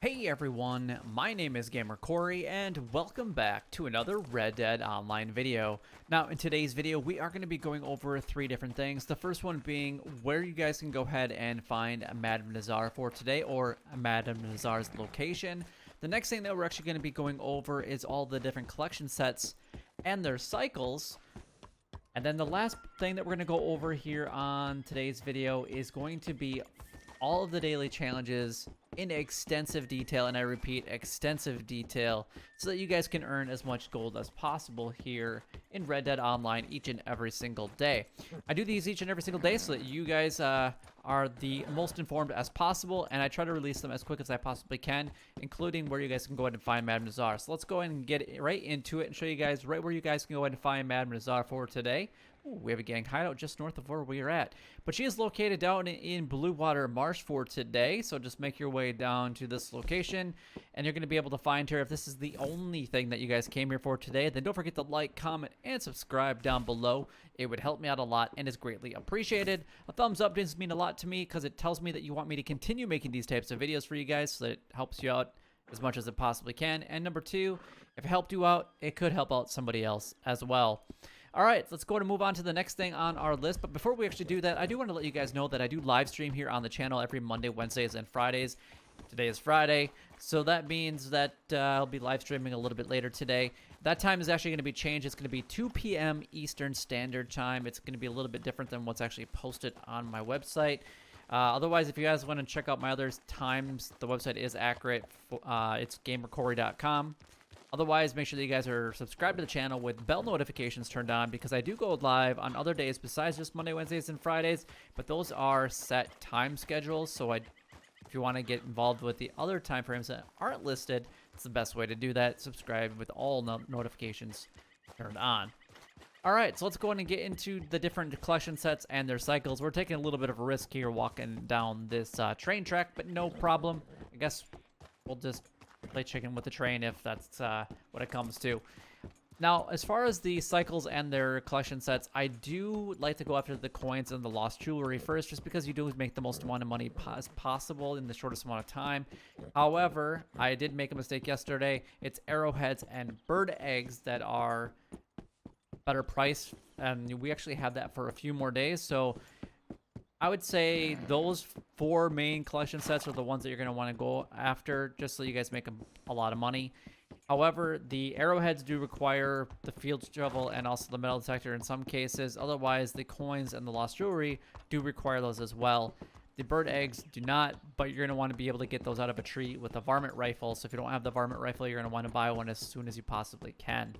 Hey everyone, my name is Gamer Corey and welcome back to another Red Dead Online video. Now in today's video we are going to be going over three different things. The first one being where you guys can go ahead and find Madame Nazar for today, or Madame Nazar's location. The next thing that we're actually going to be going over is all the different collection sets and their cycles. And then the last thing that we're going to go over here on today's video is going to be all of the daily challenges in extensive detail, and I repeat, extensive detail, so that you guys can earn as much gold as possible here in Red Dead Online each and every single day. I do these each and every single day so that you guys are the most informed as possible, and I try to release them as quick as I possibly can, including where you guys can go ahead and find Madame Nazar. So let's go ahead and get right into it and show you guys right where you guys can go ahead and find Madame Nazar for today. Ooh, we have a gang hideout just north of where we are at. But she is located down in Blue Water Marsh for today, so just make your way down to this location, and you're going to be able to find her. If this is the only thing that you guys came here for today, then don't forget to like, comment, and subscribe down below. It would help me out a lot and is greatly appreciated. A thumbs up does mean a lot to me because it tells me that you want me to continue making these types of videos for you guys, so that it helps you out as much as it possibly can. And number two, if it helped you out, it could help out somebody else as well. All right, let's go and move on to the next thing on our list. But before we actually do that, I do want to let you guys know that I do live stream here on the channel every Monday, Wednesdays, and Fridays. Today is Friday, so that means that I'll be live streaming a little bit later today. That time is actually going to be changed. It's going to be 2 p.m. Eastern Standard Time. It's going to be a little bit different than what's actually posted on my website. Otherwise, if you guys want to check out my other times, the website is accurate. It's gamercorey.com. Otherwise, make sure that you guys are subscribed to the channel with bell notifications turned on, because I do go live on other days besides just Monday, Wednesdays, and Fridays, but those are set time schedules. So if you want to get involved with the other time frames that aren't listed, it's the best way to do that. Subscribe with all notifications turned on. All right, so let's go ahead and get into the different collection sets and their cycles. We're taking a little bit of a risk here walking down this train track, but no problem. I guess we'll just play chicken with the train if that's what it comes to. Now, as far as the cycles and their collection sets, I do like to go after the coins and the lost jewelry first, just because you do make the most amount of money as possible in the shortest amount of time. However, I did make a mistake yesterday. It's arrowheads and bird eggs that are better price, and we actually have that for a few more days. So I would say those 4 main collection sets are the ones that you're going to want to go after, just so you guys make a lot of money. However, the arrowheads do require the field shovel and also the metal detector in some cases. Otherwise, the coins and the lost jewelry do require those as well. The bird eggs do not, but you're going to want to be able to get those out of a tree with a varmint rifle. So if you don't have the varmint rifle, you're going to want to buy one as soon as you possibly can.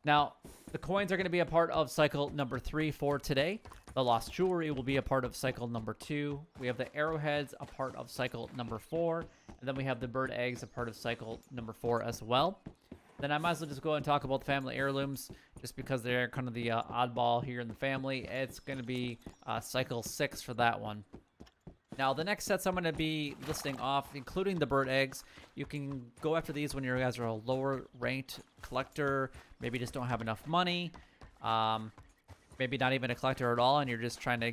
Now, the coins are going to be a part of cycle number 3 for today. The lost jewelry will be a part of cycle number 2. We have the arrowheads a part of cycle number 4. And then we have the bird eggs a part of cycle number 4 as well. Then I might as well just go and talk about the family heirlooms, just because they're kind of the oddball here in the family. It's going to be cycle 6 for that one. Now, the next sets I'm going to be listing off, including the bird eggs. You can go after these when you guys are a lower ranked collector, maybe just don't have enough money, maybe not even a collector at all, and you're just trying to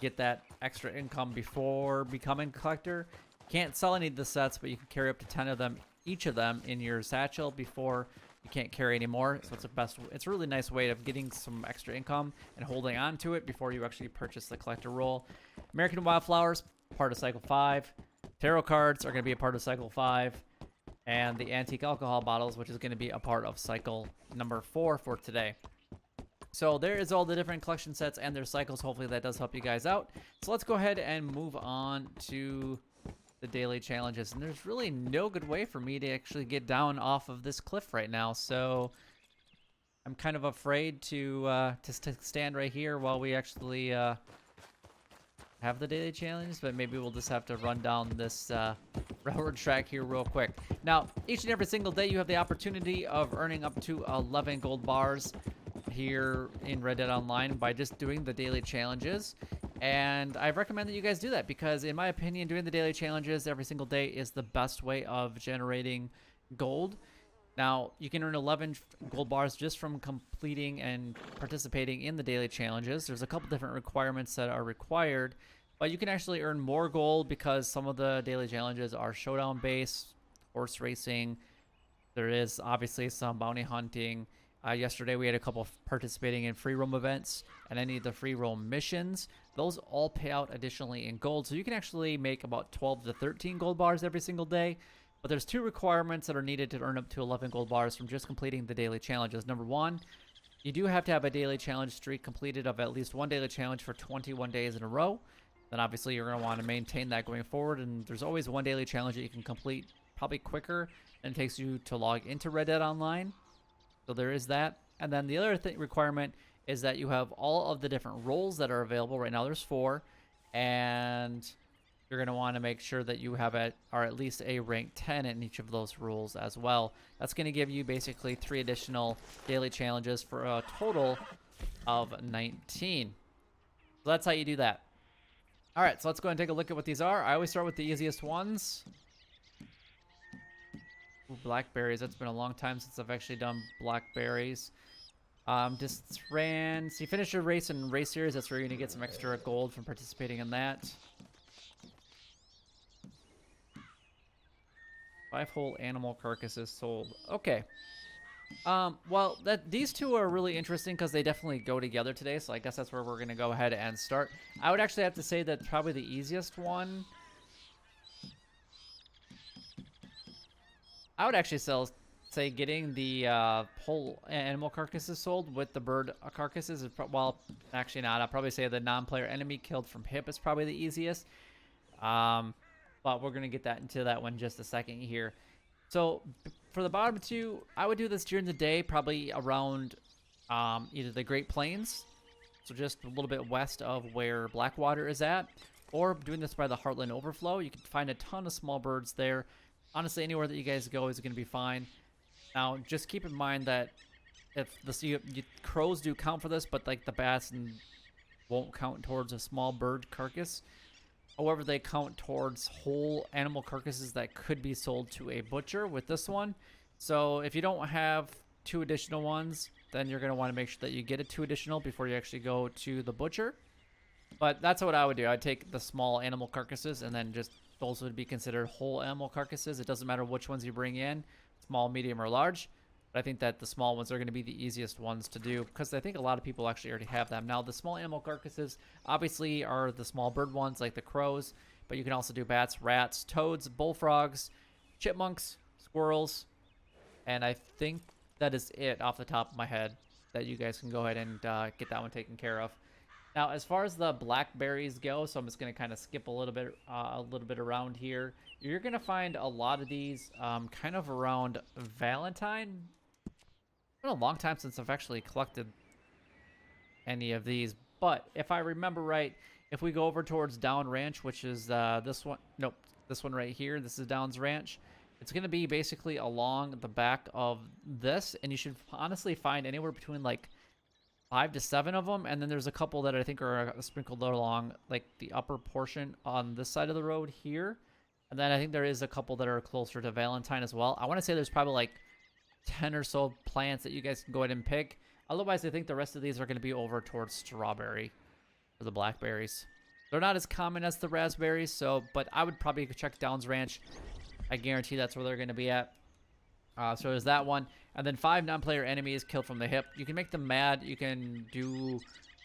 get that extra income before becoming a collector. Can't sell any of the sets, but you can carry up to 10 of them, each of them, in your satchel before you can't carry anymore. So it's a really nice way of getting some extra income and holding on to it before you actually purchase the collector roll. American Wildflowers, part of cycle 5. Tarot cards are going to be a part of cycle 5. And the antique alcohol bottles, which is going to be a part of cycle number 4 for today. So there is all the different collection sets and their cycles. Hopefully that does help you guys out. So let's go ahead and move on to the daily challenges. And there's really no good way for me to actually get down off of this cliff right now. So I'm kind of afraid to stand right here while we actually have the daily challenge. But maybe we'll just have to run down this railroad track here real quick. Now, each and every single day you have the opportunity of earning up to 11 gold bars here in Red Dead Online by just doing the daily challenges. And I recommend that you guys do that, because in my opinion, doing the daily challenges every single day is the best way of generating gold. Now, you can earn 11 gold bars just from completing and participating in the daily challenges. There's a couple different requirements that are required But you can actually earn more gold because some of the daily challenges are showdown based, horse racing. There is obviously some bounty hunting. Yesterday we had a couple participating in free roam events and any of the free roam missions. Those all pay out additionally in gold. So you can actually make about 12 to 13 gold bars every single day. But there's 2 requirements that are needed to earn up to 11 gold bars from just completing the daily challenges. Number 1, you do have to have a daily challenge streak completed of at least 1 daily challenge for 21 days in a row. Then obviously you're going to want to maintain that going forward. And there's always 1 daily challenge that you can complete probably quicker than it takes you to log into Red Dead Online. So there is that. And then the other requirement is that you have all of the different roles that are available. Right now there's 4. And you're going to want to make sure that you have at least a rank 10 in each of those roles as well. That's going to give you basically 3 additional daily challenges for a total of 19. So that's how you do that. All right, so let's go ahead and take a look at what these are. I always start with the easiest ones. Ooh, Blackberries. That's been a long time since I've actually done Blackberries. Just ran. So you finish your race in race series. That's where you're going to get some extra gold from participating in that. 5 whole animal carcasses sold. Okay. Well, these 2 are really interesting because they definitely go together today. So I guess that's where we're going to go ahead and start. I would actually have to say that probably the easiest one. I would actually say getting the whole animal carcasses sold with the bird carcasses is well, actually not. I'll probably say the non-player enemy killed from hip is probably the easiest. But we're gonna get into that one in just a second here. So for the bottom 2, I would do this during the day, probably around either the Great Plains, so just a little bit west of where Blackwater is at, or doing this by the Heartland Overflow. You can find a ton of small birds there. Honestly, anywhere that you guys go is going to be fine. Now, just keep in mind that if crows do count for this, but like the bats won't count towards a small bird carcass. However, they count towards whole animal carcasses that could be sold to a butcher with this one. So if you don't have 2 additional ones, then you're going to want to make sure that you get 2 additional before you actually go to the butcher. But that's what I would do. I'd take the small animal carcasses and then just those would be considered whole animal carcasses. It doesn't matter which ones you bring in, small, medium, or large. But I think that the small ones are going to be the easiest ones to do because I think a lot of people actually already have them. Now, the small animal carcasses obviously are the small bird ones like the crows, but you can also do bats, rats, toads, bullfrogs, chipmunks, squirrels, and I think that is it off the top of my head that you guys can go ahead and get that one taken care of. Now, as far as the blackberries go, so I'm just going to kind of skip a little bit around here. You're going to find a lot of these kind of around Valentine. It's been a long time since I've actually collected any of these, but if I remember right, if we go over towards Down Ranch, which is this one, nope, this one right here, this is Down's Ranch. It's going to be basically along the back of this, and you should honestly find anywhere between like 5 to 7 of them, and then there's a couple that I think are sprinkled along like the upper portion on this side of the road here, and then I think there is a couple that are closer to Valentine as well. I want to say there's probably like 10 or so plants that you guys can go ahead and pick. Otherwise, I think the rest of these are going to be over towards Strawberry for the blackberries. They're not as common as the raspberries, so but I would probably check Downs Ranch. I guarantee that's where they're going to be at. So there's that one. And then 5 non-player enemies killed from the hip. You can make them mad. You can do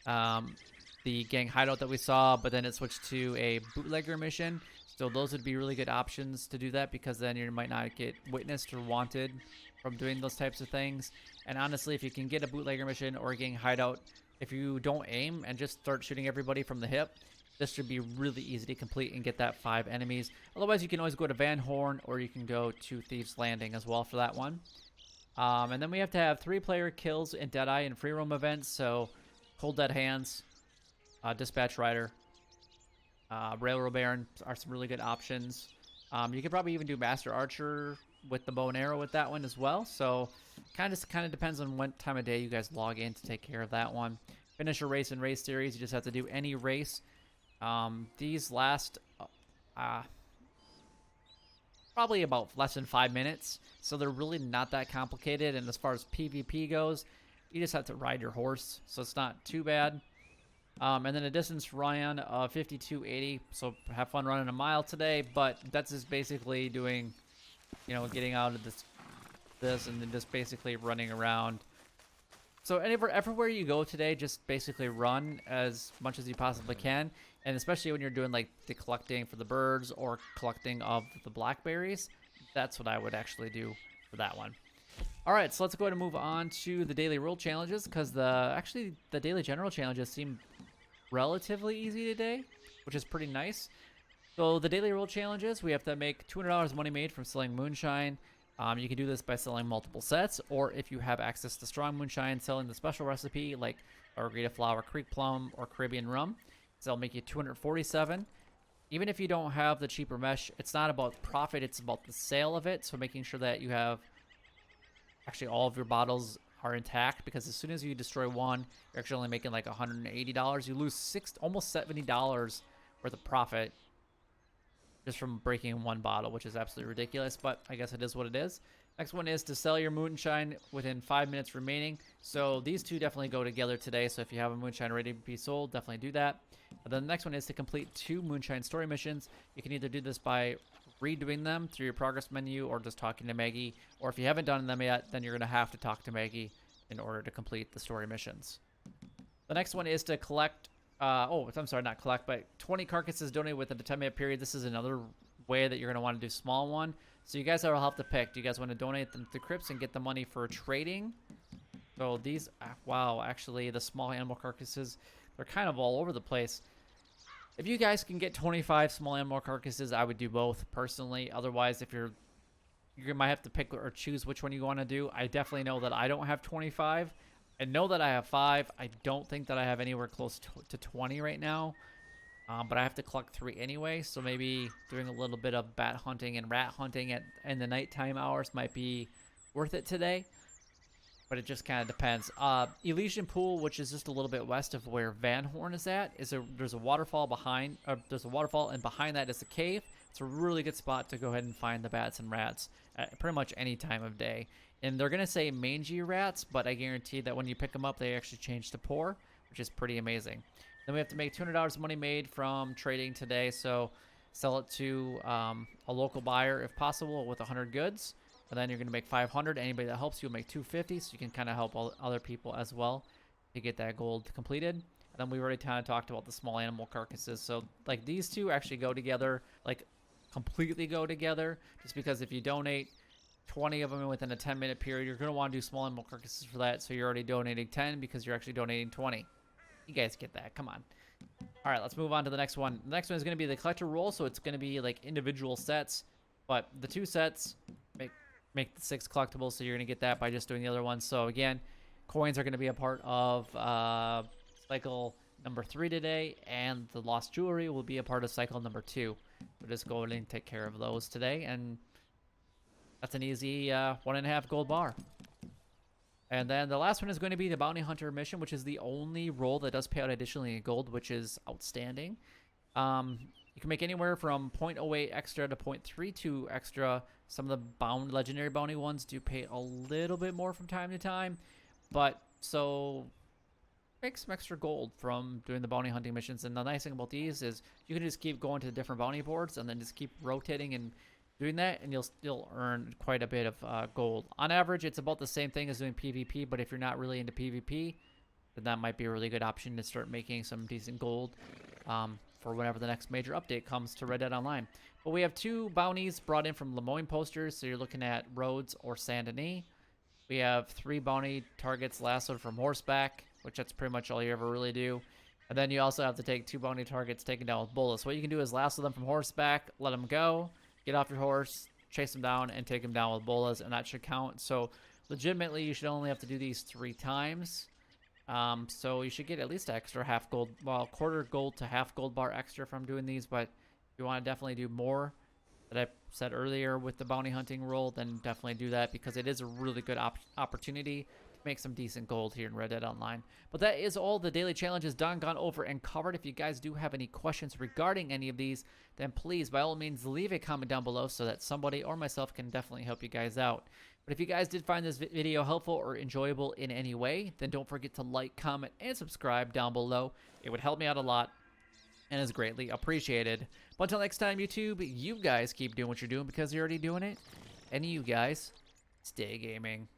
the gang hideout that we saw, but then it switched to a bootlegger mission. So those would be really good options to do that because then you might not get witnessed or wanted from doing those types of things. And honestly, if you can get a bootlegger mission or a gang hideout, if you don't aim and just start shooting everybody from the hip, this should be really easy to complete and get that 5 enemies. Otherwise, you can always go to Van Horn or you can go to Thieves Landing as well for that one. And then we have to have 3-player kills in Deadeye and Free Roam events. So, Cold Dead Hands, Dispatch Rider, Railroad Baron are some really good options. You could probably even do Master Archer with the bow and arrow with that one as well. So, kind of depends on what time of day you guys log in to take care of that one. Finish a race in race series. You just have to do any race. These last probably about less than 5 minutes, so they're really not that complicated. And as far as PvP goes, you just have to ride your horse, so it's not too bad. And then a distance run of 5280. So have fun running a mile today. But that's just basically doing, you know, getting out of this and then just basically running around. So everywhere you go today, just basically run as much as you possibly can. And especially when you're doing like the collecting for the birds or collecting of the blackberries, that's what I would actually do for that one. All right, so let's go ahead and move on to the daily rule challenges, because the daily general challenges seem relatively easy today, which is pretty nice. So the daily rule challenges, we have to make $200 money made from selling moonshine. You can do this by selling multiple sets, or if you have access to strong moonshine, selling the special recipe like Margarita Flower, Creek Plum, or Caribbean Rum. So that'll make you 247. Even if you don't have the cheaper mesh, it's not about profit, it's about the sale of it. So making sure that you have actually all of your bottles are intact, because as soon as you destroy one, you're actually only making like $180. You lose almost $70 worth of profit just from breaking one bottle, which is absolutely ridiculous, but I guess it is what it is. Next one is to sell your moonshine within 5 minutes remaining. So these two definitely go together today. So if you have a moonshine ready to be sold, definitely do that. And then the next one is to complete 2 moonshine story missions. You can either do this by redoing them through your progress menu or just talking to Maggie. Or if you haven't done them yet, then you're going to have to talk to Maggie in order to complete the story missions. The next one is to collect, I'm sorry, not collect, but 20 carcasses donated within a 10-minute period. This is another way that you're going to want to do small one. So you guys will have to pick. Do you guys want to donate them to Crypts and get the money for trading? So these, wow, actually the small animal carcasses, they're kind of all over the place. If you guys can get 25 small animal carcasses, I would do both personally. Otherwise, if you might have to pick or choose which one you want to do. I definitely know that I don't have 25. I know that I have 5. I don't think that I have anywhere close to 20 right now. But I have to collect 3 anyway, so maybe doing a little bit of bat hunting and rat hunting in the nighttime hours might be worth it today. But it just kind of depends. Elysian Pool, which is just a little bit west of where Van Horn is at, there's a waterfall behind. There's a waterfall, and behind that is a cave. It's a really good spot to go ahead and find the bats and rats at pretty much any time of day. And they're gonna say mangy rats, but I guarantee that when you pick them up, they actually change to poor, which is pretty amazing. Then we have to make $200 money made from trading today, so sell it to a local buyer if possible with 100 goods. And then you're going to make 500. Anybody that helps you will make 250, so you can kind of help other people as well to get that gold completed. And then we already kind of talked about the small animal carcasses. So like these two actually go together, like completely go together, just because if you donate 20 of them within a 10-minute period, you're going to want to do small animal carcasses for that. So you're already donating 10 because you're actually donating 20. You guys get that. Come on. All right, let's move on to the next one. The next one is going to be the collector roll, so it's going to be like individual sets, but the 2 sets make the 6 collectibles, so you're going to get that by just doing the other ones. So again, coins are going to be a part of cycle number 3 today, and the lost jewelry will be a part of cycle number 2. We'll just go ahead and take care of those today, and that's an easy 1.5 gold bar. And then the last one is going to be the Bounty Hunter mission, which is the only role that does pay out additionally in gold, which is outstanding. You can make anywhere from 0.08 extra to 0.32 extra. Some of the legendary bounty ones do pay a little bit more from time to time. But so make some extra gold from doing the bounty hunting missions. And the nice thing about these is you can just keep going to different bounty boards and then just keep rotating and doing that, and you'll still earn quite a bit of gold. On average, it's about the same thing as doing PvP, but if you're not really into PvP, then that might be a really good option to start making some decent gold for whenever the next major update comes to Red Dead Online. But we have 2 bounties brought in from Lemoyne posters, so you're looking at Rhodes or Saint Denis. We have 3 bounty targets lassoed from horseback, which that's pretty much all you ever really do. And then you also have to take 2 bounty targets taken down with bullets. What you can do is lasso them from horseback, let them go, get off your horse, chase them down, and take them down with bolas, and that should count. So legitimately, you should only have to do these 3 times. So you should get at least extra half gold, well, quarter gold to half gold bar extra from doing these. But if you want to definitely do more, that I said earlier with the bounty hunting role, then definitely do that, because it is a really good opportunity to make some decent gold here in Red Dead Online. But that is all the daily challenges done, gone over, and covered. If you guys do have any questions regarding any of these, then please, by all means, leave a comment down below so that somebody or myself can definitely help you guys out. But if you guys did find this video helpful or enjoyable in any way, then don't forget to like, comment, and subscribe down below. It would help me out a lot and is greatly appreciated. But until next time, YouTube, you guys keep doing what you're doing because you're already doing it. And you guys, stay gaming.